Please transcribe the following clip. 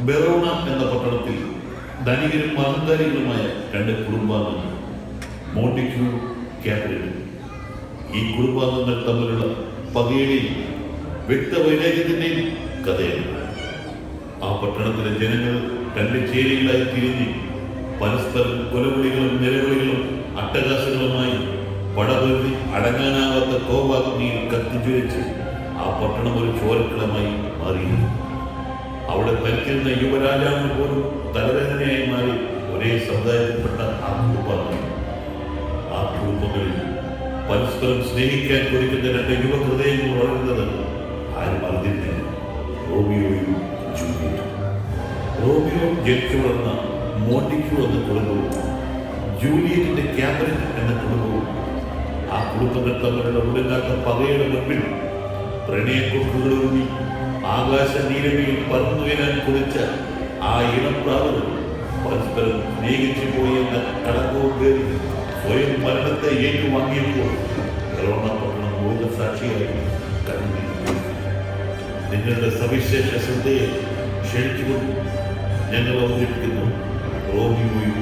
ബെറോണ എന്ന പട്ടണത്തിൽ ധനികരും അഹങ്കാരികളുമായ രണ്ട് കുടുംബാംഗങ്ങൾ, മോണ്ടിക്യൂ, കാപ്രിൻ. ഈ കുടുംബാംഗങ്ങൾ തമ്മിലുള്ള പകയുടെയും വ്യക്തവൈരാഗ്യത്തിന്റെയും കഥയാണ്. ആ പട്ടണത്തിലെ ജനങ്ങൾ രണ്ട് ചേരികളായി തിരിഞ്ഞ് പരസ്പരം കൊലവിളികളും നിലവിളികളും അട്ടഹാസങ്ങളുമായി പടപൊരുതി അടങ്ങാനാവാത്ത കോപാഗ്നിയിൽ കത്തിജ്വലിച്ച് ആ പട്ടണം ഒരു ചോരക്കളമായി മാറിയിരുന്നു. അവിടെ ഭരിക്കുന്ന യുവരാജാവിന് പോലും തലവേദനയായി മാറി ഒരേ സമുദായത്തിൽപ്പെട്ട ആ കുടുംബാംഗങ്ങൾ. ആ കുടുംബങ്ങളിൽ പരസ്പരം സ്നേഹിക്കാൻ കൊതിക്കുന്ന രണ്ട് യുവഹൃദയങ്ങൾ വളരുന്നത് ആരും അറിഞ്ഞിരുന്നില്ല. റോമിയോയും ജൂലിയറ്റും. റോമിയോ ജനിച്ചു വളർന്ന മോണ്ടിക്യൂ എന്ന കുടുംബവും ജൂലിയറ്റിന്റെ കാപ്രിൻ എന്ന കുടുംബവും ആ കുടുംബങ്ങൾ തമ്മിലുള്ള ഉടനാത്ത പകയുടെ മുൻപിൽ പ്രണയക്കൊക്കുകളൊരുങ്ങി ആകാശ നീലമയിൽ പറന്നുയരാൻ കുറിച്ച ആ ഇളം പ്രാവുകൾ പരസ്പരം സ്നേഹിച്ചു പോയി എന്ന കടക്കവും കയറി സ്വയം മരണത്തെ ഏറ്റുവാങ്ങിയപ്പോൾ ബെറോണ പട്ടണം ലോകസാക്ഷിയായി കടന്നു. നിങ്ങളുടെ സവിശേഷ ശ്രദ്ധയെ ക്ഷണിച്ചുകൊണ്ട് ഞങ്ങൾ അവതരിപ്പിക്കുന്നു റോമിയോയും